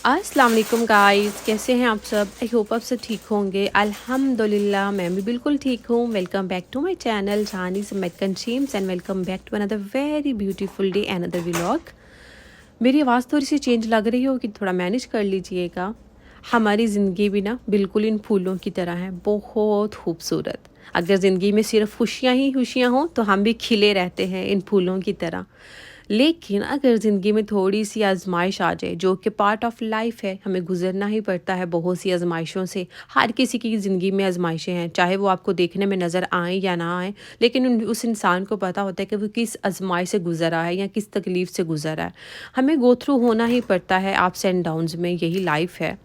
अस्सलाम वालेकुम गाइस, कैसे हैं आप सब। आई होप आप सब ठीक होंगे। अल्हम्दुलिल्लाह मैं भी बिल्कुल ठीक हूँ। Welcome back to my channel जानीस मेक्कन शीम्स and welcome back to another very beautiful day another vlog. मेरी आवाज़ थोड़ी सी चेंज लग रही हो कि थोड़ा मैनेज कर लीजिएगा। हमारी ज़िंदगी भी ना बिल्कुल इन फूलों की तरह है, बहुत खूबसूरत। अगर ज़िंदगी में सिर्फ खुशियाँ ही खुशियाँ हों तो हम भी खिले रहते हैं इन फूलों की तरह। लेकिन अगर ज़िंदगी में थोड़ी सी आजमाइश आ जाए, जो कि पार्ट ऑफ लाइफ है, हमें गुजरना ही पड़ता है बहुत सी आजमाइशों से। हर किसी की ज़िंदगी में आजमाइशें हैं, चाहे वो आपको देखने में नज़र आएँ या ना आएँ, लेकिन उस इंसान को पता होता है कि वो किस आजमाइश से गुजरा है या किस तकलीफ़ से गुजरा है। हमें गो थ्रू होना ही पड़ता है अप्स एंड डाउन्स में, यही लाइफ है।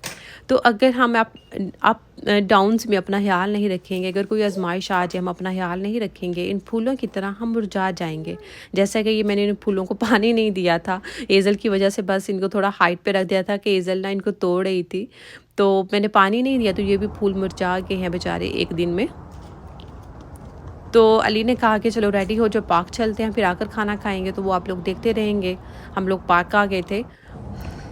तो अगर हम आप डाउन्स में अपना ख्याल नहीं रखेंगे, अगर कोई आजमाइश आ जाए हम अपना ख्याल नहीं रखेंगे, इन फूलों की तरह हम मुरझा जाएंगे। जैसा कि ये मैंने इन फूलों को पानी नहीं दिया था एज़ल की वजह से, बस इनको थोड़ा हाइट पे रख दिया था कि एज़ल ना इनको तोड़ रही थी, तो मैंने पानी नहीं दिया, तो ये भी फूल मुरझा गए हैं बेचारे एक दिन में। तो अली ने कहा कि चलो रेडी हो जो पार्क चलते हैं, फिर आकर खाना खाएंगे। तो वो आप लोग देखते रहेंगे। हम लोग पार्क आ गए थे।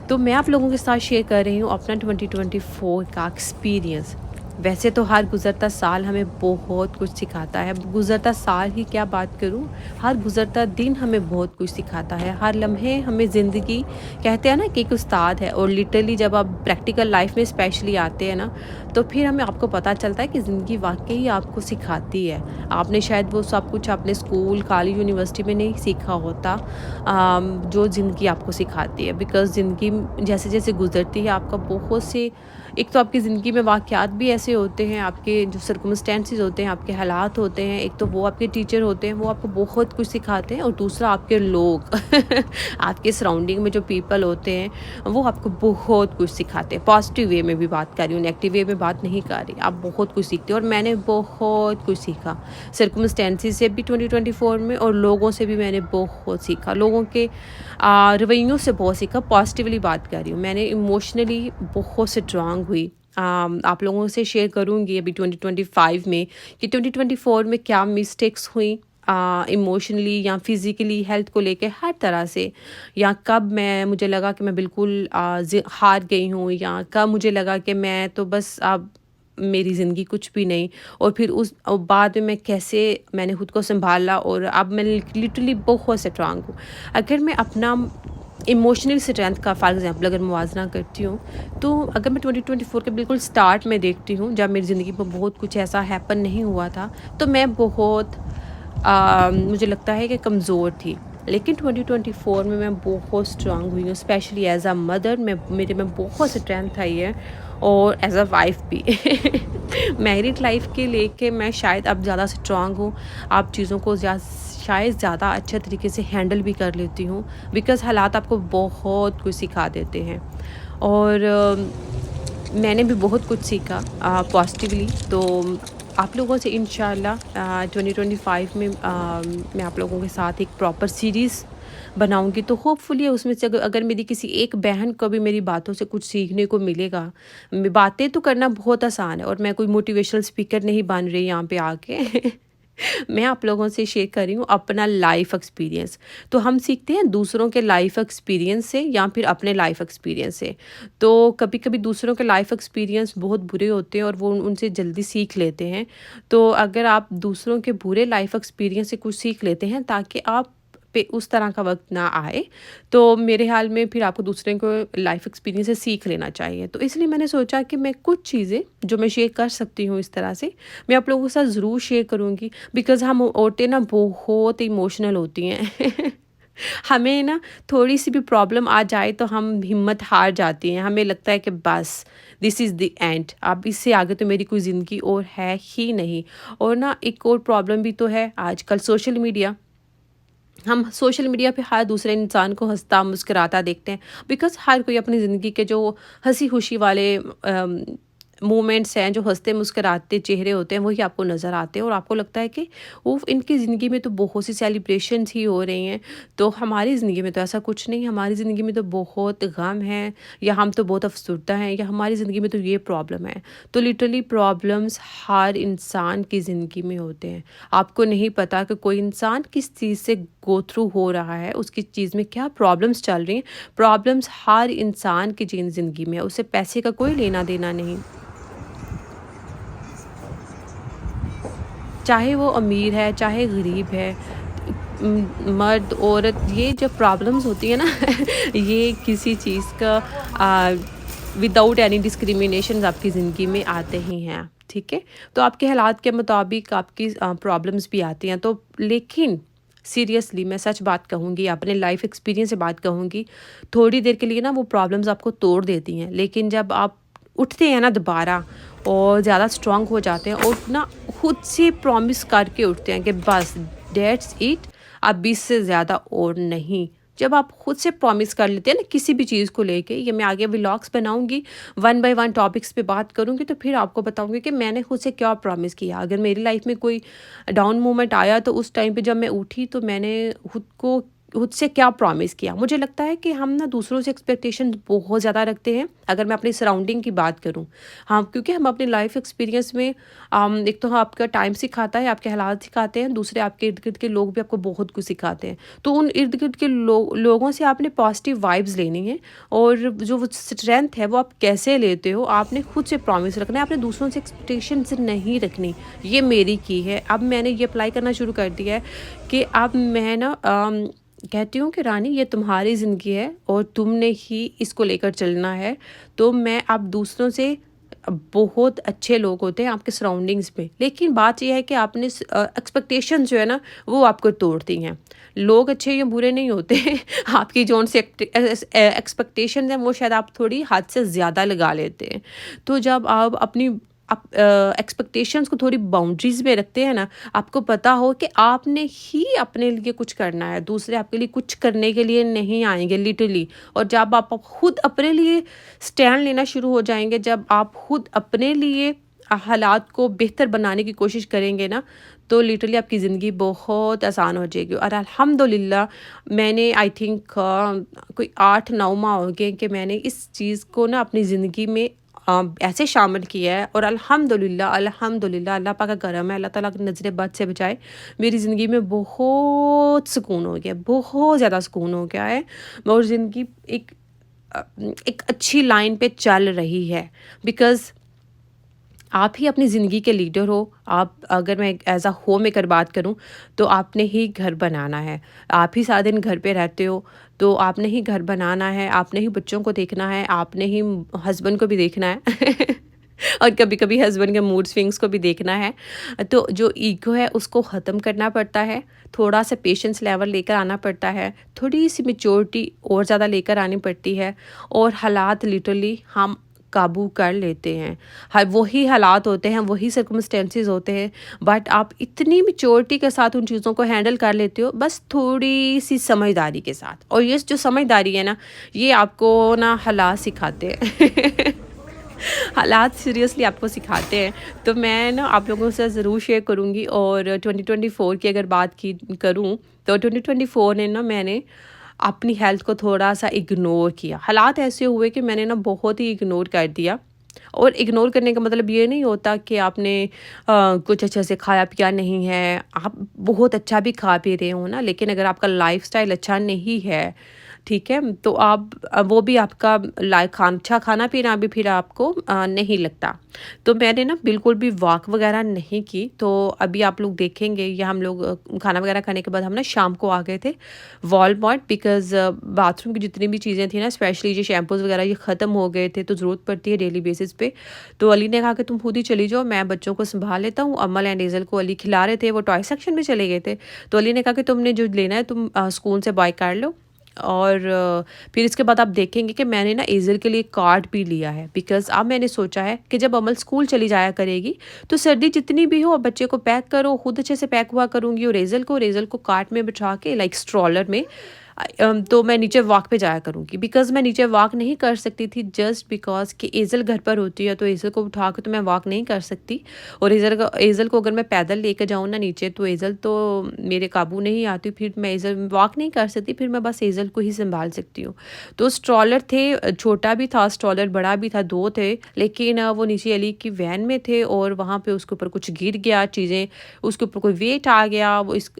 तो मैं आप लोगों के साथ शेयर कर रही हूँ अपना 2024 का एक्सपीरियंस। वैसे तो हर गुज़रता साल हमें बहुत कुछ सिखाता है। गुज़रता साल ही क्या बात करूँ, हर गुज़रता दिन हमें बहुत कुछ सिखाता है। हर लम्हे हमें ज़िंदगी, कहते हैं ना कि एक उस्ताद है, और लिटरली जब आप प्रैक्टिकल लाइफ में स्पेशली आते हैं ना, तो फिर हमें आपको पता चलता है कि ज़िंदगी वाक़ई आपको सिखाती है। आपने शायद वो सब कुछ अपने स्कूल, कॉलेज, यूनिवर्सिटी में नहीं सीखा होता, जो ज़िंदगी आपको सिखाती है। बिकॉज़ ज़िंदगी जैसे-जैसे गुज़रती है, आपका बहुत से, एक तो आपकी ज़िंदगी में वाक़यात भी ऐसे होते हैं, आपके जो सर्कमस्टेंसेस होते हैं, आपके हालात होते हैं, एक तो वो आपके टीचर होते हैं, वो आपको बहुत कुछ सिखाते हैं, और दूसरा आपके लोग आपके सराउंडिंग में जो पीपल होते हैं, वो आपको बहुत कुछ सिखाते हैं। पॉजिटिव वे में भी बात कर रही हूँ, नेगेटिव वे में बात नहीं कर रही। आप बहुत कुछ सीखते हो, और मैंने बहुत कुछ सीखा सर्कमस्टेंसेस से भी 2024 में, और लोगों से भी मैंने बहुत सीखा। लोगों के रवैयों से बहुत सीखा। पॉजिटिवली बात कर रही हूँ। मैंने इमोशनली बहुत स्ट्रांग हुई। आप लोगों से शेयर करूँगी अभी 2025 में कि 2024 में क्या मिस्टेक्स हुई इमोशनली या फिज़िकली, हेल्थ को लेके हर तरह से, या कब मैं मुझे लगा कि मैं बिल्कुल हार गई हूँ, या कब मुझे लगा कि मैं तो बस अब मेरी ज़िंदगी कुछ भी नहीं। और फिर उस बाद में मैं कैसे मैंने खुद को सँभाला, और अब मैं लिटरली बहुत स्ट्रांग हूँ। अगर मैं अपना इमोशनल स्ट्रेंथ का फॉर एग्ज़ाम्पल अगर मुवाज़ना करती हूँ, तो अगर मैं 2024 के बिल्कुल स्टार्ट में देखती हूँ, जब मेरी ज़िंदगी में बहुत कुछ ऐसा हैपन नहीं हुआ था, तो मैं बहुत मुझे लगता है कि कमज़ोर थी। लेकिन 2024 में मैं बहुत स्ट्रांग हुई हूँ, स्पेशली एज़ अ मदर मैं, मेरे में बहुत स्ट्रेंथ आई है, और एज़ अ वाइफ़ भी। मैरिड लाइफ़ के लेके मैं शायद अब ज़्यादा स्ट्रांग हूँ। अब चीज़ों को शायद ज़्यादा अच्छे तरीके से हैंडल भी कर लेती हूँ, बिकॉज़ हालात आपको बहुत कुछ सिखा देते हैं। और मैंने भी बहुत कुछ सीखा पॉजिटिवली। तो आप लोगों से इंशाल्लाह 2025 में मैं आप लोगों के साथ एक प्रॉपर सीरीज़ बनाऊंगी, तो होपफुली उसमें से अगर मेरी किसी एक बहन को भी मेरी बातों से कुछ सीखने को मिलेगा। बातें तो करना बहुत आसान है, और मैं कोई मोटिवेशनल स्पीकर नहीं बन रही यहाँ पे आके। मैं आप लोगों से शेयर कर रही हूँ अपना लाइफ एक्सपीरियंस। तो हम सीखते हैं दूसरों के लाइफ एक्सपीरियंस से, या फिर अपने लाइफ एक्सपीरियंस से। तो कभी कभी दूसरों के लाइफ एक्सपीरियंस बहुत बुरे होते हैं, और वो उनसे जल्दी सीख लेते हैं। तो अगर आप दूसरों के बुरे लाइफ एक्सपीरियंस से कुछ सीख लेते हैं, ताकि आप पे उस तरह का वक्त ना आए, तो मेरे ख़्याल में फिर आपको दूसरे को लाइफ एक्सपीरियंस से सीख लेना चाहिए। तो इसलिए मैंने सोचा कि मैं कुछ चीज़ें जो मैं शेयर कर सकती हूँ इस तरह से, मैं आप लोगों के साथ ज़रूर शेयर करूँगी। बिकॉज़ हम औरतें ना बहुत इमोशनल होती हैं। हमें ना थोड़ी सी भी प्रॉब्लम आ जाए तो हम हिम्मत हार जाती हैं। हमें लगता है कि बस दिस इज़ द एंड, अब इससे आगे तो मेरी कोई ज़िंदगी और है ही नहीं। और ना एक और प्रॉब्लम भी तो है आजकल, सोशल मीडिया। हम सोशल मीडिया पे हर दूसरे इंसान को हँसता मुस्कुराता देखते हैं, बिकॉज़ हर कोई अपनी ज़िंदगी के जो हँसी खुशी वाले मोमेंट्स हैं, जो हँसते मुस्कुराते चेहरे होते हैं, वही आपको नज़र आते हैं और आपको लगता है कि उफ़! इनकी ज़िंदगी में तो बहुत सी सेलिब्रेशंस ही हो रही हैं, तो हमारी ज़िंदगी में तो ऐसा कुछ नहीं, हमारी ज़िंदगी में तो बहुत गम है, या हम तो बहुत अफ़सरदा हैं, या हमारी ज़िंदगी में तो ये प्रॉब्लम है। तो लिटरली प्रॉब्लम्स हर इंसान की ज़िंदगी में होते हैं। आपको नहीं पता कि कोई इंसान किस चीज़ से गो थ्रू हो रहा है, उसकी चीज़ में क्या प्रॉब्लम्स चल रही हैं। प्रॉब्लम्स हर इंसान की ज़िंदगी में है, उससे पैसे का कोई लेना-देना नहीं। चाहे वो अमीर है, चाहे गरीब है, मर्द, औरत, ये जब प्रॉब्लम्स होती है ना ये किसी चीज़ का विदाउट एनी डिस्क्रिमिनेशंस आपकी ज़िंदगी में आते ही हैं, ठीक है? तो आपके हालात के मुताबिक आपकी प्रॉब्लम्स भी आती हैं, तो लेकिन सीरियसली मैं सच बात कहूँगी, अपने लाइफ एक्सपीरियंस से बात कहूँगी, थोड़ी देर के लिए ना वो प्रॉब्लम्स आपको तोड़ देती हैं, लेकिन जब आप उठते हैं ना दोबारा और ज़्यादा स्ट्रॉन्ग हो जाते हैं और ना खुद से प्रॉमिस करके उठते हैं कि बस दैट्स इट, अब इससे ज़्यादा और नहीं। जब आप खुद से प्रॉमिस कर लेते हैं ना किसी भी चीज़ को लेके, ये मैं आगे व्लॉग्स बनाऊँगी, वन बाय वन टॉपिक्स पे बात करूँगी, तो फिर आपको बताऊँगी कि मैंने खुद से क्या प्रॉमिस किया। अगर मेरी लाइफ में कोई डाउन मोमेंट आया तो उस टाइम पे जब मैं उठी तो मैंने खुद से क्या प्रॉमिस किया। मुझे लगता है कि हम ना दूसरों से एक्सपेक्टेशंस बहुत ज़्यादा रखते हैं, अगर मैं अपनी सराउंडिंग की बात करूँ। हाँ, क्योंकि हम अपनी लाइफ एक्सपीरियंस में एक तो आपका टाइम सिखाता है, आपके हालात सिखाते हैं, दूसरे आपके इर्द-गिर्द के लोग भी आपको बहुत कुछ सिखाते हैं। तो उन इर्द-गिर्द के लोगों से आपने पॉजिटिव वाइब्स लेनी है, और जो वो स्ट्रेंथ है वो आप कैसे लेते हो, आपने खुद से प्रॉमिस रखना है, आपने दूसरों से एक्सपेक्टेशंस नहीं रखनी। ये मेरी की है। अब मैंने ये अप्लाई करना शुरू कर दिया है कि अब मैं ना कहती हूँ कि रानी, ये तुम्हारी ज़िंदगी है और तुमने ही इसको लेकर चलना है। तो मैं अब दूसरों से, बहुत अच्छे लोग होते हैं आपके सराउंडिंग्स में, लेकिन बात ये है कि आपने एक्सपेक्टेशंस जो है ना वो आपको तोड़ती हैं। लोग अच्छे या बुरे नहीं होते आपकी जो उनसे एक्सपेक्टेशंस हैं वो शायद आप थोड़ी हद से ज़्यादा लगा लेते हैं। तो जब आप अपनी एक्सपेक्टेशंस को थोड़ी बाउंड्रीज़ में रखते हैं ना, आपको पता हो कि आपने ही अपने लिए कुछ करना है, दूसरे आपके लिए कुछ करने के लिए नहीं आएँगे लिटरली। और जब आप खुद अपने लिए स्टैंड लेना शुरू हो जाएँगे, जब आप खुद अपने लिए हालात को बेहतर बनाने की कोशिश करेंगे ना, तो लिटरली आपकी ज़िंदगी बहुत आसान हो जाएगी। और अल्हम्दुलिल्लाह मैंने आई थिंक कोई 8-9 माह हो गए कि मैंने इस चीज़ को ना अपनी ज़िंदगी में ऐसे शामिल किया है, और अल्हम्दुलिल्लाह अल्हम्दुलिल्लाह अल्लाह पाक का करम है, अल्लाह ताला की नज़र बद से बचाए, मेरी ज़िंदगी में बहुत सुकून हो गया, बहुत ज़्यादा सुकून हो गया है, और ज़िंदगी एक एक अच्छी लाइन पे चल रही है। बिकॉज़ आप ही अपनी ज़िंदगी के लीडर हो। आप, अगर मैं एज़ अ होम मेकर बात करूँ, तो आपने ही घर बनाना है। आप ही सारा दिन घर पे रहते हो, तो आपने ही घर बनाना है, आपने ही बच्चों को देखना है, आपने ही हस्बैंड को भी देखना है और कभी-कभी हस्बैंड के मूड स्विंग्स को भी देखना है। तो जो ईगो है उसको ख़त्म करना पड़ता है, थोड़ा-सा पेशेंस लेवल लेकर आना पड़ता है, थोड़ी-सी मैच्योरिटी और ज़्यादा लेकर आनी पड़ती है, और हालात लिटरली हम काबू कर लेते हैं। वही हालात होते हैं, वही सर्कमस्टेंसेस होते हैं, बट आप इतनी मैच्योरिटी के साथ उन चीज़ों को हैंडल कर लेते हो, बस थोड़ी-सी समझदारी के साथ। और ये जो समझदारी है ना, ये आपको ना हालात सिखाते हैं। हालात सीरियसली आपको सिखाते हैं। तो मैं ना आप लोगों से ज़रूर शेयर करूँगी। और 2024 की अगर बात की करूँ, तो 2024 ने ना मैंने अपनी हेल्थ को थोड़ा-सा इग्नोर किया। हालात ऐसे हुए कि मैंने ना बहुत ही इग्नोर कर दिया। और इग्नोर करने का मतलब ये नहीं होता कि आपने कुछ अच्छे से खाया-पिया नहीं है, आप बहुत अच्छा भी खा पी रहे हो ना, लेकिन अगर आपका लाइफ़स्टाइल अच्छा नहीं है, ठीक है? तो आप वो भी आपका अच्छा खाना-पीना भी फिर आपको नहीं लगता। तो मैंने ना बिल्कुल भी वॉक वगैरह नहीं की। तो अभी आप लोग देखेंगे, या हम लोग खाना वगैरह खाने के बाद हम ना शाम को आ गए थे वॉलमार्ट, बिकॉज़ बाथरूम की जितनी भी चीज़ें थी ना, स्पेशली ये शैम्पूज़ वगैरह, ये ख़त्म हो गए थे, तो ज़रूरत पड़ती है डेली बेसिस पे। तो अली ने कहा कि तुम खुद ही चली जाओ, मैं बच्चों को सँभाल लेता हूँ। अम्मल एंड हेज़ल को अली खिला रहे थे, वो टॉय सेक्शन में चले गए थे। तो अली ने कहा कि तुमने जो लेना है तुम स्कूल से बाय कर लो। और फिर इसके बाद आप देखेंगे कि मैंने ना एज़ल के लिए कार्ड भी लिया है, बिकॉज़ अब मैंने सोचा है कि जब अमल स्कूल चली जाया करेगी, तो सर्दी जितनी भी हो बच्चे को पैक करो, खुद अच्छे से पैक हुआ करूँगी, और एज़ल को कार्ट में बिठा के, लाइक स्ट्रॉलर में तो मैं नीचे वॉक पे जाया करूँगी। बिकॉज़ मैं नीचे वॉक नहीं कर सकती थी जस्ट बिकॉज़ कि एज़ल घर पर होती है, तो एज़ल को उठा के तो मैं वॉक नहीं कर सकती। और एज़ल को अगर मैं पैदल लेके जाऊँ ना नीचे, तो एज़ल तो मेरे काबू नहीं आती, फिर मैं एज़ल वॉक नहीं कर सकती, फिर मैं बस एज़ल को ही सँभाल सकती हूँ। तो स्ट्रॉलर थे, छोटा भी था स्ट्रॉलर, बड़ा भी था, 2 थे, लेकिन वो निशी अली की वैन में थे और वहाँ पे उसके ऊपर कुछ गिर गया चीज़ें, उसके ऊपर कोई वेट आ गया, वो इस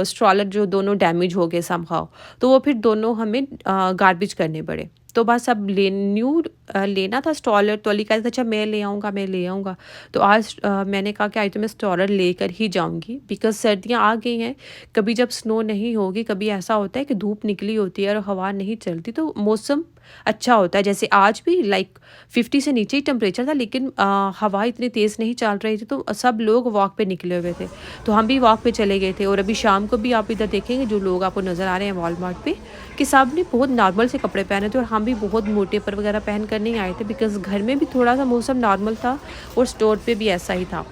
स्ट्रॉलर जो दोनों डैमेज हो गए समहाउ। तो वो फिर दोनों हमें गार्बेज करने पड़े। तो बस अब लेना था स्ट्रॉलर, तो अली कहता था अच्छा मैं ले आऊँगा, मैं ले आऊँगा। तो आज मैंने कहा कि आज तो मैं स्ट्रॉलर लेकर ही जाऊँगी, बिकॉज़ सर्दियाँ आ गई हैं। कभी जब स्नो नहीं होगी, कभी ऐसा होता है कि धूप निकली होती है और हवा नहीं चलती, तो मौसम अच्छा होता है। जैसे आज भी लाइक 50 से नीचे ही टेम्परेचर था, लेकिन हवा इतनी तेज़ नहीं चल रही थी, तो सब लोग वॉक पे निकले हुए थे। तो हम भी वॉक पे चले गए थे। और अभी शाम को भी आप इधर देखेंगे जो लोग आपको नज़र आ रहे हैं वॉलमार्ट पे, कि सब ने बहुत नॉर्मल से कपड़े पहने थे और हम भी बहुत मोटे पर वगैरह पहन कर नहीं आए थे, बिकॉज़ घर में भी थोड़ा सा मौसम नॉर्मल था और स्टोर पे भी ऐसा ही था।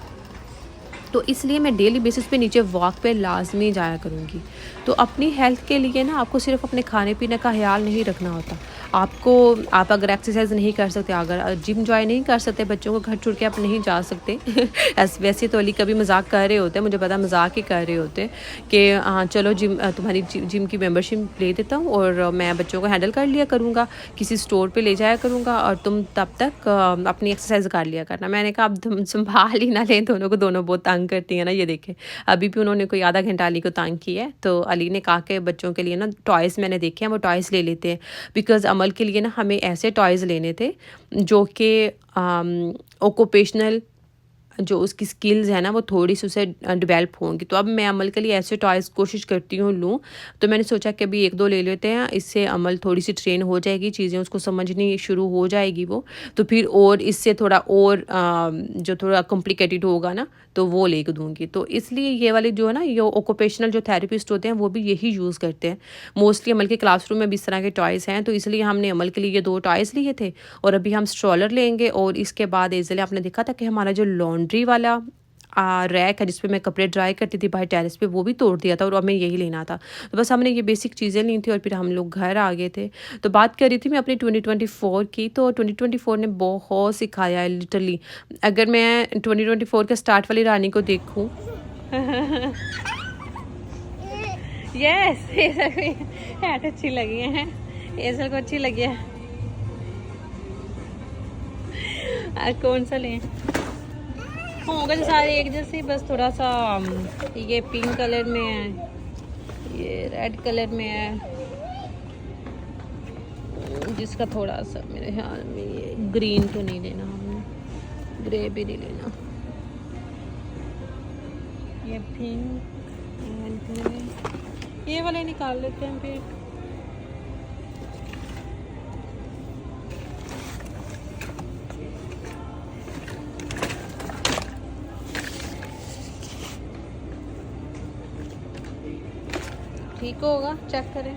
तो इसलिए मैं डेली बेसिस पे नीचे वॉक पे लाज़मी जाया करूँगी। तो अपनी हेल्थ के लिए ना आपको सिर्फ़ अपने खाने-पीने का ख़्याल नहीं रखना होता। आप अगर एक्सरसाइज़ नहीं कर सकते, अगर जिम जॉइन नहीं कर सकते, बच्चों को घर छोड़ के आप नहीं जा सकते। वैसे तो अली कभी मज़ाक कर रहे होते हैं, मुझे पता है मज़ाक ही कर रहे होते हैं कि हाँ, चलो तुम्हारी जिम की मेंबरशिप ले देता हूँ और मैं बच्चों को हैंडल कर लिया करूँगा, किसी स्टोर पे ले जाया करूँगा और तुम तब तक अपनी एक्सरसाइज़ कर लिया करना। मैंने कहा अब तुम संभाल ही ना लें दोनों को, दोनों बहुत तंग करती हैं ना, ये देखें। अभी भी उन्होंने कोई आधा घंटा अली को तंग किया है, तो अली ने कहा कि बच्चों के लिए ना टॉयज़ मैंने देखे हैं, वो टॉयज़ ले लेते हैं। बिकॉज़ अमल के लिए ना हमें ऐसे टॉयज़ लेने थे जो कि ऑक्यूपेशनल जो उसकी स्किल्स है ना वो थोड़ी-सी उसे डेवलप होंगी। तो अब मैं अमल के लिए ऐसे टॉयज़ कोशिश करती हूँ लूँ। तो मैंने सोचा कि अभी 1-2 ले लेते हैं, इससे अमल थोड़ी-सी ट्रेन हो जाएगी, चीज़ें उसको समझनी शुरू हो जाएगी वो। तो फिर और इससे थोड़ा और जो थोड़ा कॉम्प्लिकेटेड होगा ना, तो वो लेके दूँगी। तो इसलिए ये वाले जो है ना, ये ऑक्यूपेशनल जो थेरेपिस्ट होते हैं, वो भी यही यूज़ करते हैं। मोस्टली अमल के क्लासरूम में भी इस तरह के टॉयज़ हैं, तो इसलिए हमने अमल के लिए ये 2 टॉयज़ लिए थे और अभी हम स्ट्रॉलर लेंगे। और इसके बाद इसलिए आपने देखा था कि हमारा जो लॉन्ड्री वाला रैक है जिसपे मैं कपड़े ड्राई करती थी बाहर टेरेस पे, वो भी तोड़ दिया था और हमें यही लेना था। तो बस हमने ये बेसिक चीज़ें ली थी और फिर हम लोग घर आ गए थे। तो बात कर रही थी मैं अपनी 2024 की, तो 2024 ने बहुत सिखाया है लिटरली। अगर मैं 2024 के स्टार्ट वाली रानी को देखूँ यस हैट अच्छी लगी है, एसल को अच्छी लगी है। कौन सा लें? होगा तो सारे एक जैसे, बस थोड़ा सा ये पिंक कलर में है, ये रेड कलर में है, जिसका थोड़ा सा मेरे ख्याल में ये ग्रीन तो नहीं लेना हमने, ग्रे भी नहीं लेना, ये पिंक एंड ग्रे, ये वाले निकाल लेते हैं फिर। ठीक होगा, चेक करें।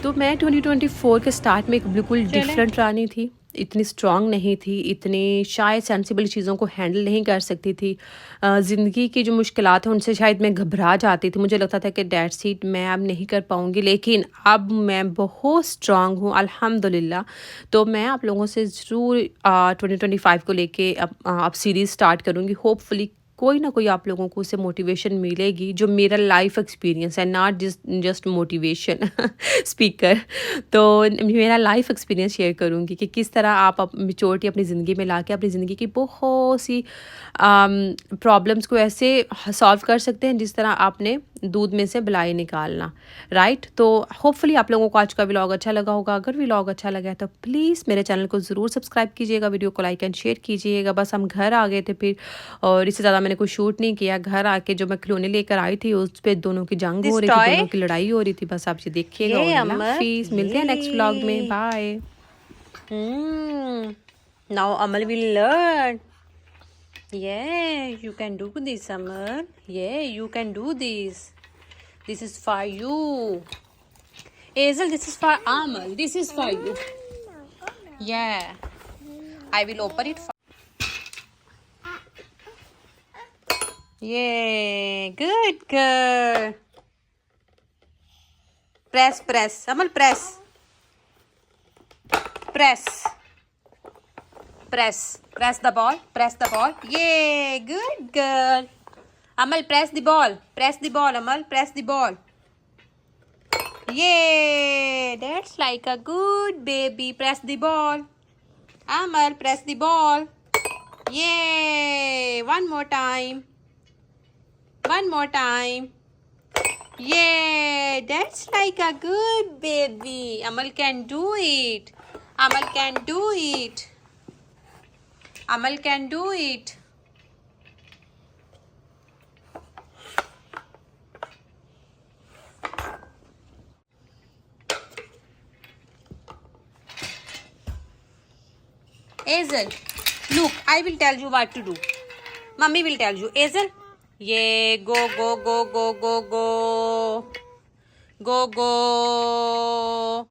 तो मैं 2024 के स्टार्ट में एक बिल्कुल डिफरेंट रानी थी, इतनी स्ट्रांग नहीं थी, इतनी शायद सेंसिबल चीज़ों को हैंडल नहीं कर सकती थी। ज़िंदगी की जो मुश्किलात हैं उनसे शायद मैं घबरा जाती थी, मुझे लगता था कि दैट्स इट, मैं अब नहीं कर पाऊँगी। लेकिन अब मैं बहुत स्ट्रांग हूँ अल्हम्दुलिल्लाह। तो मैं आप लोगों से ज़रूर 2025 को लेके अब सीरीज़ स्टार्ट करूँगी। होपफुली कोई ना कोई आप लोगों को उससे मोटिवेशन मिलेगी, जो मेरा लाइफ एक्सपीरियंस है, नॉट जस्ट मोटिवेशन स्पीकर। तो मेरा लाइफ एक्सपीरियंस शेयर करूँगी कि किस तरह आप मेच्योरिटी अपनी ज़िंदगी में लाके अपनी ज़िंदगी की बहुत सी प्रॉब्लम्स को ऐसे सॉल्व कर सकते हैं जिस तरह आपने दूध में से बलाई निकालना, राइट। तो होपफुली आप लोगों को आज का व्लॉग अच्छा लगा होगा। अगर व्लॉग अच्छा लगा है तो प्लीज़ मेरे चैनल को ज़रूर सब्सक्राइब कीजिएगा, वीडियो को लाइक एंड शेयर कीजिएगा। बस हम घर आ गए थे फिर, और इससे ज़्यादा मैंने कोई शूट नहीं किया। घर आके जो मैं खिलौने लेकर आई थी उस पर दोनों की जंग हो रही थी, दोनों की लड़ाई हो रही थी। बस आप ये देखिएगा और अल्लाह हाफिज़, मिलते हैं नेक्स्ट व्लॉग में, bye. Now Amal will learn. Yeah, you can do this, Amar. Yeah, you can do this. This is for you. Hazel, this is for Amal. This is for you. Yeah. I will open it for. Yeah, good girl. Press, press. Amal, press. Press. Press. Press the ball. Press the ball. Yay! Good girl. Amal, press the ball. Press the ball, Amal. Press the ball. Yay! That's like a good baby. Press the ball. Amal, press the ball. Yay! One more time. One more time. Yay! That's like a good baby. Amal can do it. Amal can do it. Amal can do it. Hazel, look, I will tell you what to do. Mummy will tell you. Hazel, yeah, go, go, go, go, go, go. Go, go.